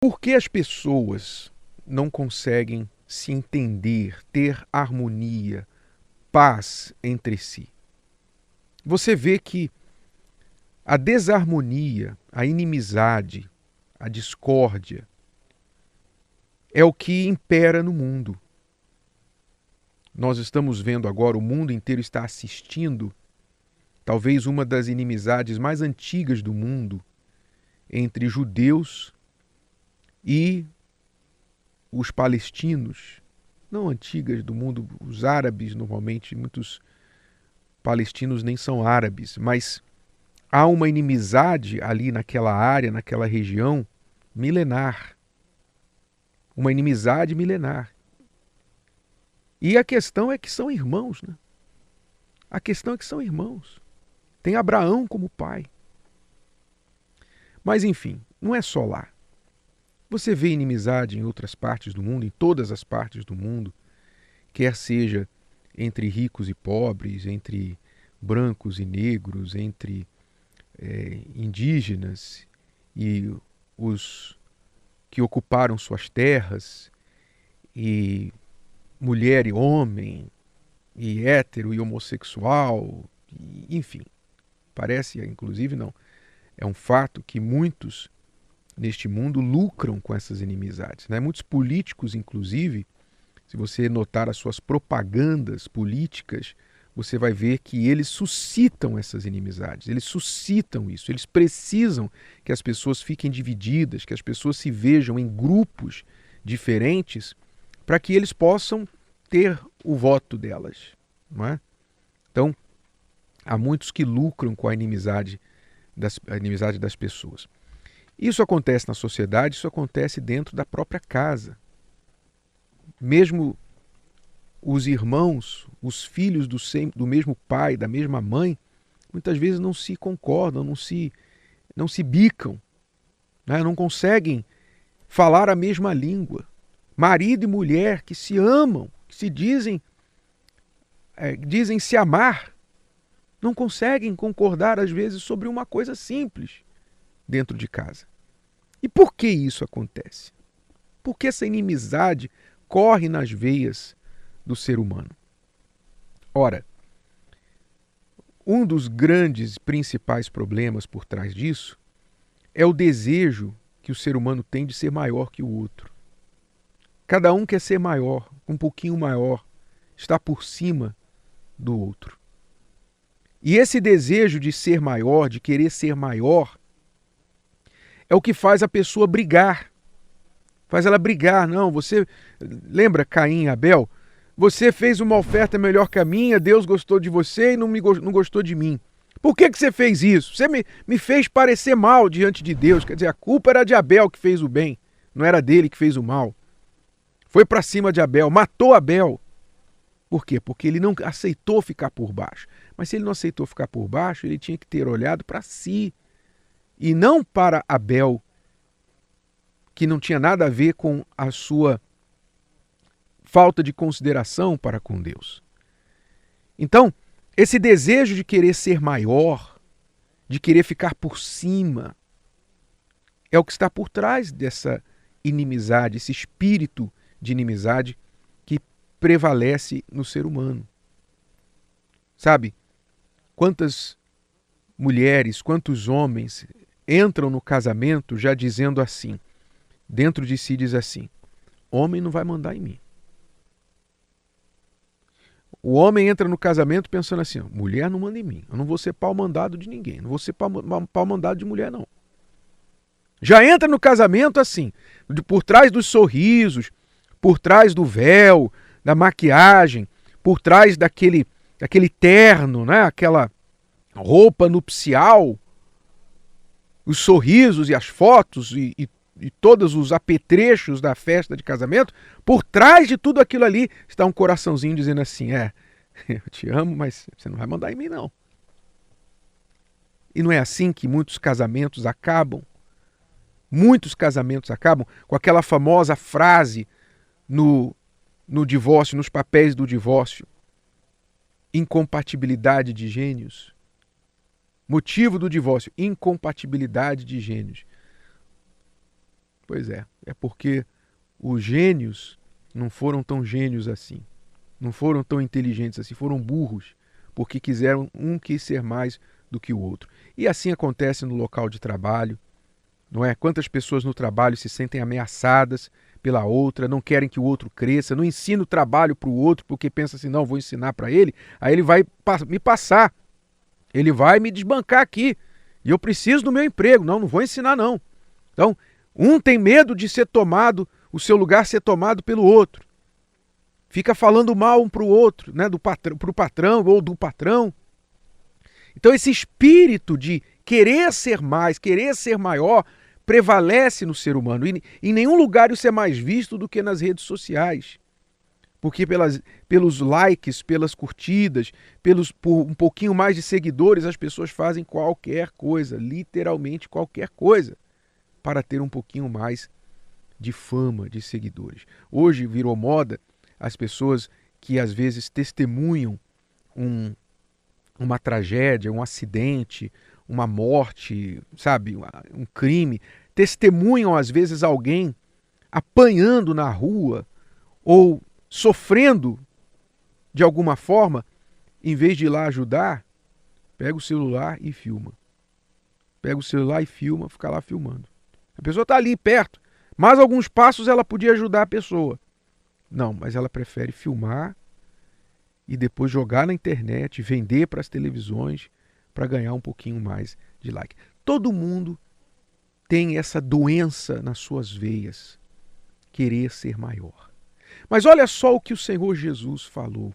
Por que as pessoas não conseguem se entender, ter harmonia, paz entre si? Você vê que a desarmonia, a inimizade, a discórdia é o que impera no mundo. Nós estamos vendo agora, o mundo inteiro está assistindo, talvez uma das inimizades mais antigas do mundo entre judeus e os palestinos, não antigas do mundo, os árabes normalmente, muitos palestinos nem são árabes, mas há uma inimizade ali naquela área, naquela região, milenar. Uma inimizade milenar. E a questão é que são irmãos, né? A questão é que são irmãos. Tem Abraão como pai. Mas enfim, não é só lá. Você vê inimizade em outras partes do mundo, em todas as partes do mundo, quer seja entre ricos e pobres, entre brancos e negros, entre indígenas e os que ocuparam suas terras, e mulher e homem, e hétero e homossexual, enfim. Parece, inclusive, não. É um fato que muitos neste mundo lucram com essas inimizades, né? Muitos políticos, inclusive, se você notar as suas propagandas políticas, você vai ver que eles suscitam essas inimizades, eles suscitam isso, eles precisam que as pessoas fiquem divididas, que as pessoas se vejam em grupos diferentes para que eles possam ter o voto delas, não é? Então, há muitos que lucram com a inimizade das pessoas. Isso acontece na sociedade, isso acontece dentro da própria casa. Mesmo os irmãos, os filhos do mesmo pai, da mesma mãe, muitas vezes não se concordam, não se bicam, né? Não conseguem falar a mesma língua. Marido e mulher que se amam, que se dizem se amar, não conseguem concordar às vezes sobre uma coisa simples dentro de casa. E por que isso acontece? Por que essa inimizade corre nas veias do ser humano? Ora, um dos grandes principais problemas por trás disso é o desejo que o ser humano tem de ser maior que o outro. Cada um quer ser maior, um pouquinho maior, está por cima do outro. E esse desejo de ser maior, de querer ser maior, é o que faz a pessoa brigar. Faz ela brigar. Não, você lembra Caim e Abel? Você fez uma oferta melhor que a minha, Deus gostou de você e não gostou de mim. Por que você fez isso? Você me fez parecer mal diante de Deus. Quer dizer, a culpa era de Abel que fez o bem, não era dele que fez o mal. Foi para cima de Abel, matou Abel. Por quê? Porque ele não aceitou ficar por baixo. Mas se ele não aceitou ficar por baixo, ele tinha que ter olhado para si e não para Abel, que não tinha nada a ver com a sua falta de consideração para com Deus. Então, esse desejo de querer ser maior, de querer ficar por cima, é o que está por trás dessa inimizade, esse espírito de inimizade que prevalece no ser humano. Sabe, quantas mulheres, quantos homens entram no casamento já dizendo assim, dentro de si diz assim, homem não vai mandar em mim. O homem entra no casamento pensando assim, mulher não manda em mim, eu não vou ser pau mandado de ninguém, não vou ser pau mandado de mulher não. Já entra no casamento assim, por trás dos sorrisos, por trás do véu, da maquiagem, por trás daquele terno, né? Aquela roupa nupcial, os sorrisos e as fotos e todos os apetrechos da festa de casamento, por trás de tudo aquilo ali está um coraçãozinho dizendo assim, eu te amo, mas você não vai mandar em mim não. E não é assim que muitos casamentos acabam? Muitos casamentos acabam com aquela famosa frase no divórcio, nos papéis do divórcio, incompatibilidade de gênios. Motivo do divórcio, incompatibilidade de gênios. Pois é porque os gênios não foram tão gênios assim, não foram tão inteligentes assim, foram burros, porque um quis ser mais do que o outro. E assim acontece no local de trabalho, não é? Quantas pessoas no trabalho se sentem ameaçadas pela outra, não querem que o outro cresça, não ensina o trabalho para o outro porque pensa assim, não, vou ensinar para ele, aí ele vai me passar, ele vai me desbancar aqui, e eu preciso do meu emprego, não vou ensinar não. Então, um tem medo de ser tomado, o seu lugar ser tomado pelo outro. Fica falando mal um para o outro, né, para o patrão ou do patrão. Então esse espírito de querer ser mais, querer ser maior, prevalece no ser humano. E em nenhum lugar isso é mais visto do que nas redes sociais. Porque pelos likes, pelas curtidas, por um pouquinho mais de seguidores, as pessoas fazem qualquer coisa, literalmente qualquer coisa, para ter um pouquinho mais de fama, de seguidores. Hoje virou moda as pessoas que às vezes testemunham uma tragédia, um acidente, uma morte, sabe, um crime, testemunham às vezes alguém apanhando na rua ou sofrendo de alguma forma, em vez de ir lá ajudar, pega o celular e filma. Pega o celular e filma, fica lá filmando. A pessoa está ali perto, mais alguns passos ela podia ajudar a pessoa. Não, mas ela prefere filmar e depois jogar na internet, vender para as televisões para ganhar um pouquinho mais de like. Todo mundo tem essa doença nas suas veias, querer ser maior. Mas olha só o que o Senhor Jesus falou.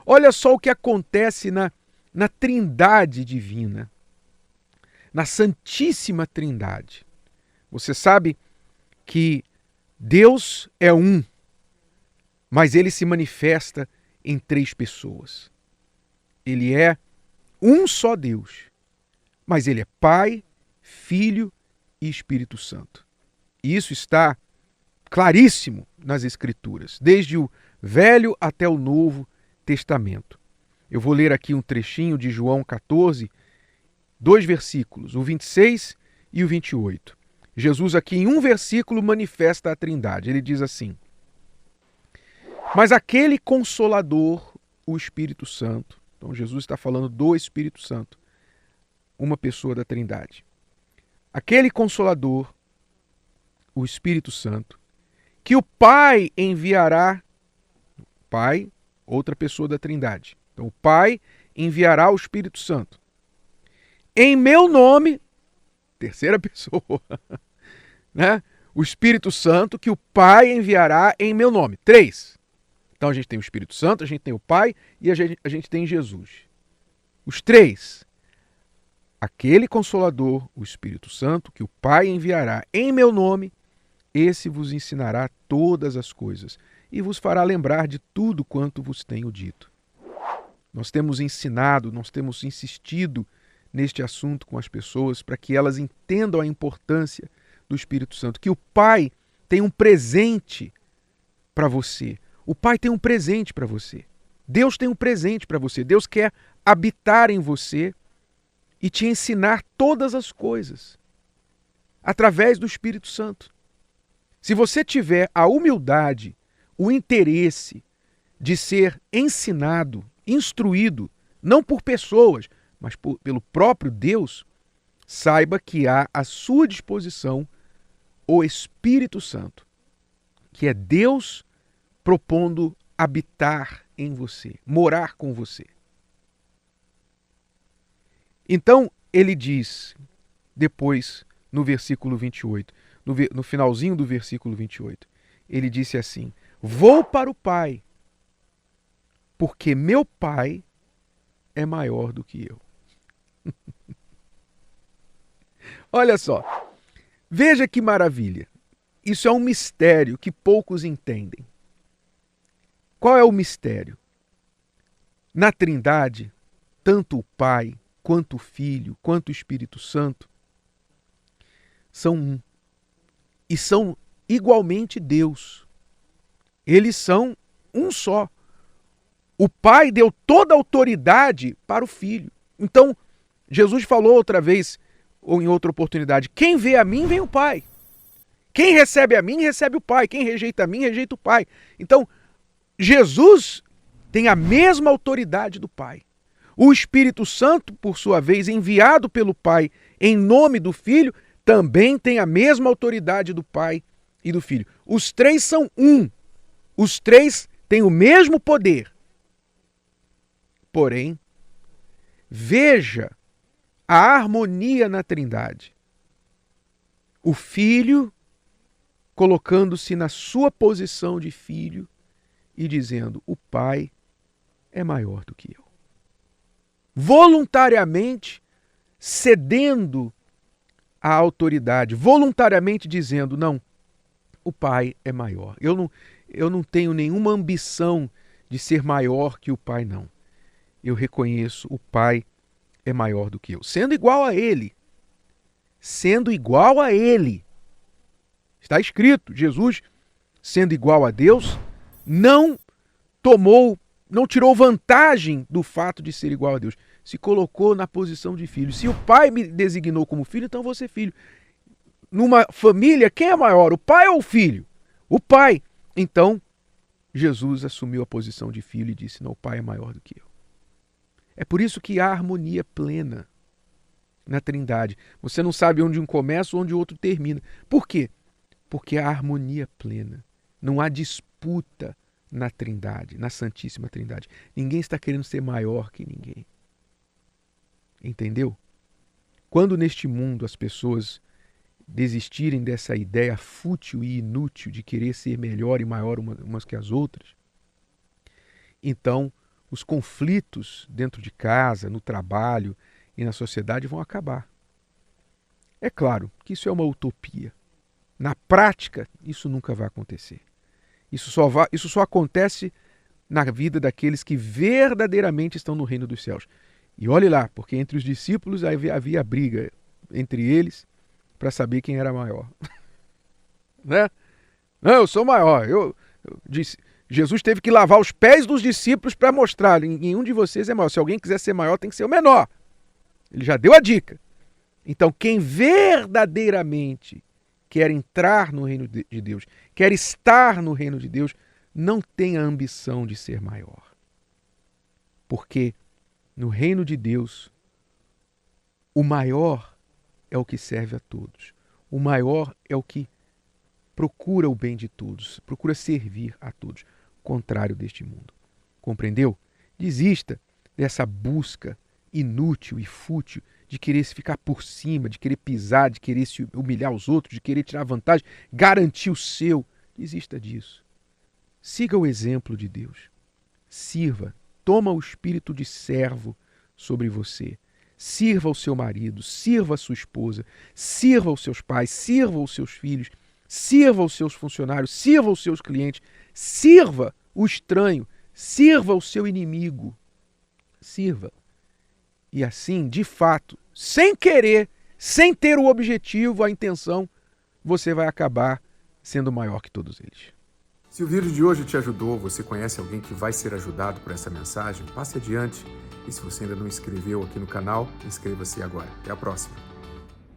Olha só o que acontece na Trindade divina, na Santíssima Trindade. Você sabe que Deus é um, mas ele se manifesta em três pessoas. Ele é um só Deus, mas ele é Pai, Filho e Espírito Santo. E isso está claríssimo nas Escrituras, desde o Velho até o Novo Testamento. Eu vou ler aqui um trechinho de João 14, 2 versículos, o 26 e o 28. Jesus aqui em um versículo manifesta a Trindade. Ele diz assim: mas aquele Consolador, o Espírito Santo, então Jesus está falando do Espírito Santo, uma pessoa da Trindade. Aquele Consolador, o Espírito Santo, que o Pai enviará, Pai, outra pessoa da Trindade. Então o Pai enviará o Espírito Santo. Em meu nome, terceira pessoa, né? O Espírito Santo que o Pai enviará em meu nome. 3. Então a gente tem o Espírito Santo, a gente tem o Pai e a gente tem Jesus. Os 3. Aquele Consolador, o Espírito Santo, que o Pai enviará em meu nome, esse vos ensinará todas as coisas e vos fará lembrar de tudo quanto vos tenho dito. Nós temos ensinado, nós temos insistido neste assunto com as pessoas para que elas entendam a importância do Espírito Santo, que o Pai tem um presente para você. O Pai tem um presente para você. Deus tem um presente para você. Deus quer habitar em você e te ensinar todas as coisas através do Espírito Santo. Se você tiver a humildade, o interesse de ser ensinado, instruído, não por pessoas, mas pelo próprio Deus, saiba que há à sua disposição o Espírito Santo, que é Deus propondo habitar em você, morar com você. Então, ele diz, depois, no versículo 28, no finalzinho do versículo 28, ele disse assim: vou para o Pai, porque meu Pai é maior do que eu. Olha só, veja que maravilha. Isso é um mistério que poucos entendem. Qual é o mistério? Na Trindade, tanto o Pai, quanto o Filho, quanto o Espírito Santo são um. E são igualmente Deus. Eles são um só. O Pai deu toda a autoridade para o Filho. Então, Jesus falou outra vez, ou em outra oportunidade, quem vê a mim, vê o Pai. Quem recebe a mim, recebe o Pai. Quem rejeita a mim, rejeita o Pai. Então, Jesus tem a mesma autoridade do Pai. O Espírito Santo, por sua vez, enviado pelo Pai em nome do Filho, também tem a mesma autoridade do Pai e do Filho. Os três são um. Os três têm o mesmo poder. Porém, veja a harmonia na Trindade. O Filho colocando-se na sua posição de filho e dizendo: o Pai é maior do que eu. Voluntariamente cedendo à autoridade, voluntariamente dizendo: não, o Pai é maior. Eu não tenho nenhuma ambição de ser maior que o Pai, não. Eu reconheço o Pai é maior do que eu. Sendo igual a Ele. Sendo igual a Ele. Está escrito, Jesus, sendo igual a Deus, não tirou vantagem do fato de ser igual a Deus. Se colocou na posição de filho. Se o Pai me designou como filho, então vou ser filho. Numa família, quem é maior, o pai ou o filho? O pai. Então, Jesus assumiu a posição de filho e disse: não, o Pai é maior do que eu. É por isso que há harmonia plena na Trindade. Você não sabe onde um começa ou onde o outro termina. Por quê? Porque há harmonia plena. Não há disputa na Trindade, na Santíssima Trindade. Ninguém está querendo ser maior que ninguém. Entendeu? Quando neste mundo as pessoas desistirem dessa ideia fútil e inútil de querer ser melhor e maior umas que as outras, então os conflitos dentro de casa, no trabalho e na sociedade vão acabar. É claro que isso é uma utopia. Na prática, isso nunca vai acontecer. Isso só acontece na vida daqueles que verdadeiramente estão no reino dos céus. E olhe lá, porque entre os discípulos havia briga entre eles para saber quem era maior. Né? Não, eu sou maior. Jesus teve que lavar os pés dos discípulos para mostrar: nenhum de vocês é maior. Se alguém quiser ser maior, tem que ser o menor. Ele já deu a dica. Então, quem verdadeiramente quer entrar no reino de Deus, quer estar no reino de Deus, não tem a ambição de ser maior. Porque no reino de Deus, o maior é o que serve a todos. O maior é o que procura o bem de todos, procura servir a todos, contrário deste mundo. Compreendeu? Desista dessa busca inútil e fútil de querer se ficar por cima, de querer pisar, de querer se humilhar os outros, de querer tirar vantagem, garantir o seu. Desista disso. Siga o exemplo de Deus. Sirva. Toma o espírito de servo sobre você. Sirva o seu marido, sirva a sua esposa, sirva os seus pais, sirva os seus filhos, sirva os seus funcionários, sirva os seus clientes, sirva o estranho, sirva o seu inimigo. Sirva. E assim, de fato, sem querer, sem ter o objetivo, a intenção, você vai acabar sendo maior que todos eles. Se o vídeo de hoje te ajudou, você conhece alguém que vai ser ajudado por essa mensagem, passe adiante. E se você ainda não inscreveu aqui no canal, inscreva-se agora. Até a próxima.